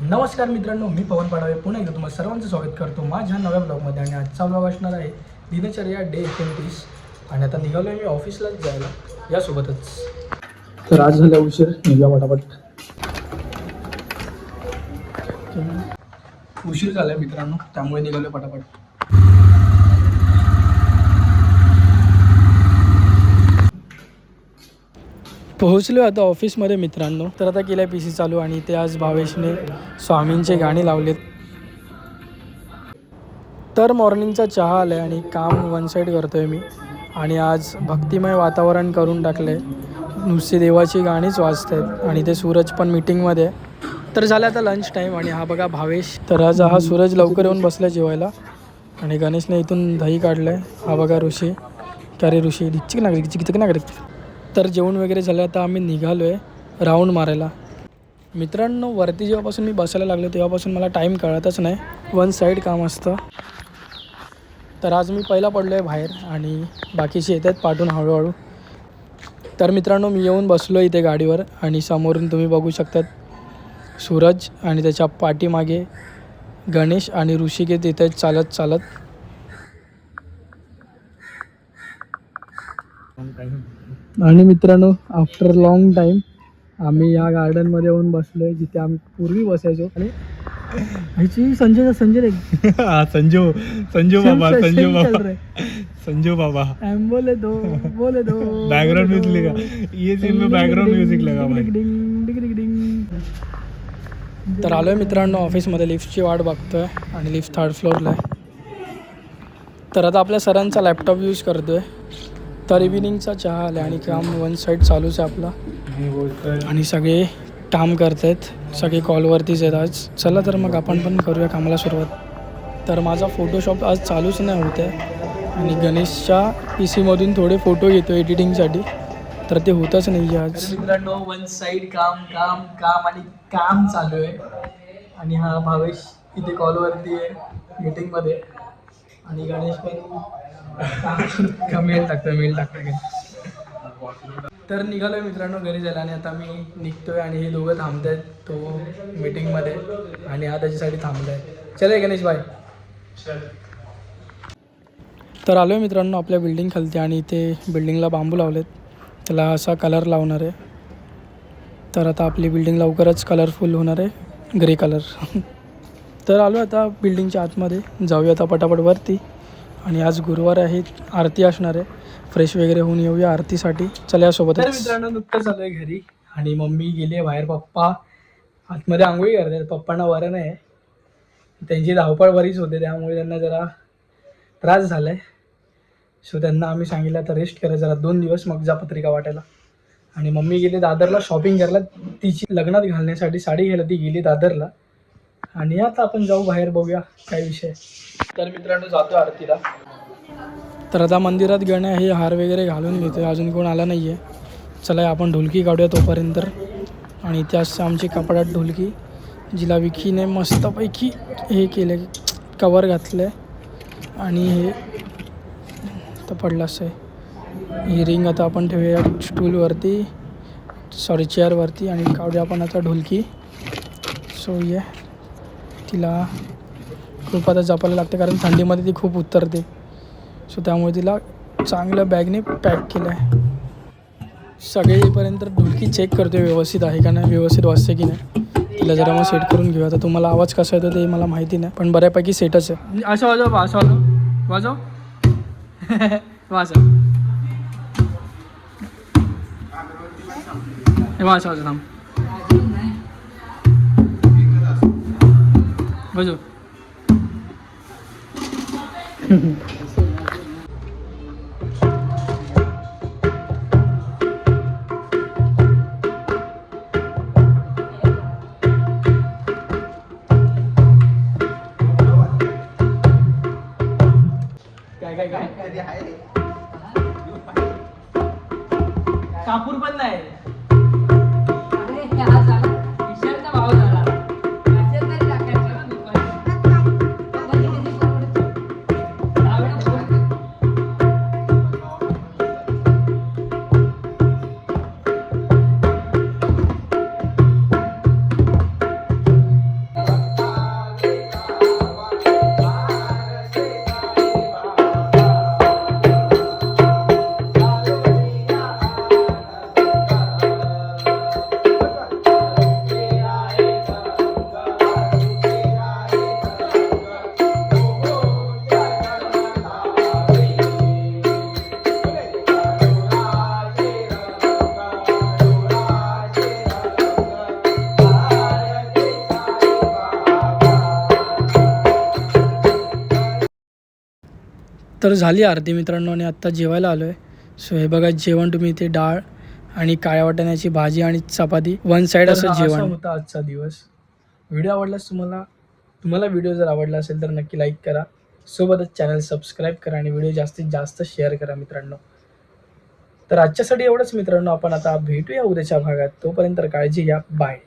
नमस्कार मित्रांनो, मी पवन पाडवे पुन्हा एकदा तुम्हाला सर्वांचं स्वागत करतो माझ्या नव्या ब्लॉगमध्ये. आणि आजचा ब्लॉग असणार आहे दिनचर्या डे 29. आणि आता निघालो आहे मी ऑफिसलाच जायला यासोबतच. तर आज झाला उशीर, निघा पटापट. उशीर झाला मित्रांनो, त्यामुळे निघालो पटापट. पोहोचलो आता ऑफिसमध्ये मित्रांनो. तर आता केलं आहे PC चालू आणि ते आज भावेशने स्वामींचे गाणी लावलेत. तर मॉर्निंगचा चहा आला आहे आणि काम वन साईड करतो आहे मी. आणि आज भक्तिमय वातावरण करून टाकलं आहे, नुसती देवाची गाणीच वाजत आहेत. आणि ते सूरज पण मीटिंगमध्ये आहे. तर झालं आता लंच टाईम आणि हा बघा भावेश. तर आज हा सूरज लवकर येऊन बसला जेवायला. आणि गणेशने इथून दही काढलं आहे. हा बघा ऋषी, का रे ऋषी, डिचिक नागरिक चिक नागरिक. तर जेवण वगैरे झालं, आता आम्ही निघालो आहे राऊंड मारायला. मित्रांनो, वरती जेव्हापासून मी बसायला लागलो तेव्हापासून मला टाईम कळतच नाही, वन साईड काम असतं. तर आज मी पहिला पडलो आहे बाहेर आणि बाकीचे येत आहेत पाठून हळूहळू. तर मित्रांनो, मी येऊन बसलो इथे गाडीवर आणि समोरून तुम्ही बघू शकतात सूरज आणि त्याच्या पाठीमागे गणेश आणि ऋषिकेत येत आहेत चालत चालत. आणि मित्रांनो, आफ्टर लॉंग टाईम आम्ही या गार्डनमध्ये येऊन बसलो आहे जिथे आम्ही पूर्वी बसायचो. आणि ह्याची संजय संजय संजू संजू बाबा संजू बाबा संजू बाबा बोले दो बैकग्राउंड म्यूजिक लगा, ये सीन में बैकग्राउंड म्यूजिक लगा भाई. तर आलो आहे मित्रांनो ऑफिसमध्ये. लिफ्टची वाट बघतोय आणि लिफ्ट 3rd फ्लोअरला आहे. तर आता आपल्या सरांचा लॅपटॉप यूज करतोय. तर इव्हिनिंगचा चहा आला आणि काम वन साईड चालूच आहे आपला. आणि सगळे काम करत आहेत, सगळे कॉलवरतीच आहेत आज. चला तर मग आपण पण करूया कामाला सुरुवात. तर माझा फोटोशॉप आज चालूच नाही होत आहे आणि गणेशच्या PC मधून थोडे फोटो घेतो एडिटिंगसाठी. तर ते होतच नाही आहे आज. मित्रांनो, वन साईड काम काम काम आणि काम चालू आहे. आणि हा भावेश इथे कॉलवरती आहे मीटिंगमध्ये. आणि गणेश पण मेल टाकतोय. तर निघालो आहे मित्रांनो घरी जायला. आणि आता मी निघतोय आणि हे दोघं थांबत आहेत, तो मीटिंगमध्ये आणि हा त्याच्यासाठी थांबला आहे. चला गणेश बाय. तर आलो आहे मित्रांनो आपल्या बिल्डिंग खालती आणि इथे बिल्डिंगला बांबू लावलेत, त्याला असा कलर लावणार आहे. तर आता आपली बिल्डिंग लवकरच कलरफुल होणार आहे, ग्रे कलर. तर आलो आता बिल्डिंगच्या आतमध्ये, जाऊया आता पटापट वरती. आणि आज गुरुवार आहे, आरती असणार आहे. फ्रेश वगैरे होऊन येऊया आरतीसाठी. चला यासोबत. तर मित्रांनो, नुकतंच आलो आहे घरी आणि मम्मी गेली आहे बाहेर. पप्पा आतमध्ये आंघोळी करतात. पप्पांना बरं नाही आहे, त्यांची धावपळ बरीच होते, त्यामुळे त्यांना जरा त्रास झाला आहे. सो त्यांना आम्ही सांगितलं आता रेस्ट करा जरा 2 दिवस, मग जा पत्रिका वाटायला. आणि मम्मी गेली दादरला शॉपिंग करायला, तिची लग्नात घालण्यासाठी साडी घ्यायला ती गेली दादरला. आणि आता आपण जाऊ बाहेर, बघूया काय विषय. तर मित्रांनो, जातो आरतीला. तर आता मंदिरात गण्या हे हार वगैरे घालून घेतो, अजून कोण आला नाही आहे. चला आपण ढोलकी काढूया तोपर्यंत. आणि त्याच आमची कपड्यात ढोलकी, जिला विकीने मस्तपैकी हे केले, कवर घातलं आहे. आणि हे तर पडलं असं आहे. ही रिंग आता आपण ठेवूया स्टूलवरती, चेअरवरती. आणि काढूया आपण आता ढोलकी. सो ये तिला खूप आता जपायला लागते, कारण थंडीमध्ये ती खूप उतरते. सो त्यामुळे तिला चांगलं बॅगने पॅक केलं आहे. सगळे येईपर्यंत ढोलकी चेक करतो व्यवस्थित आहे का नाही, व्यवस्थित वाजते की नाही. तिला जरा मग सेट करून घेऊ. आता तुम्हाला आवाज कसा येतो ते मला माहिती नाही, पण बऱ्यापैकी सेटच आहे. असं वाजव, असं वाजव वाजव वाजव थांब वाजव. काय कापूर पण नाही. तर झाली आरती मित्रांनो आणि आत्ता जेवायला आलो आहे. सो हे बघा जेवण तुम्ही इथे डाळ आणि काळ्या वाटाण्याची भाजी आणि चपाती वन साईड असं जेवण होता आजचा दिवस. व्हिडिओ आवडलास तुम्हाला व्हिडिओ जर आवडला असेल तर नक्की लाईक करा, सोबतच चॅनल सबस्क्राईब करा आणि व्हिडिओ जास्तीत जास्त शेअर करा मित्रांनो. तर आजच्यासाठी एवढंच मित्रांनो. आपण आता भेटूया उद्याच्या भागात. तोपर्यंत काळजी घ्या. बाय.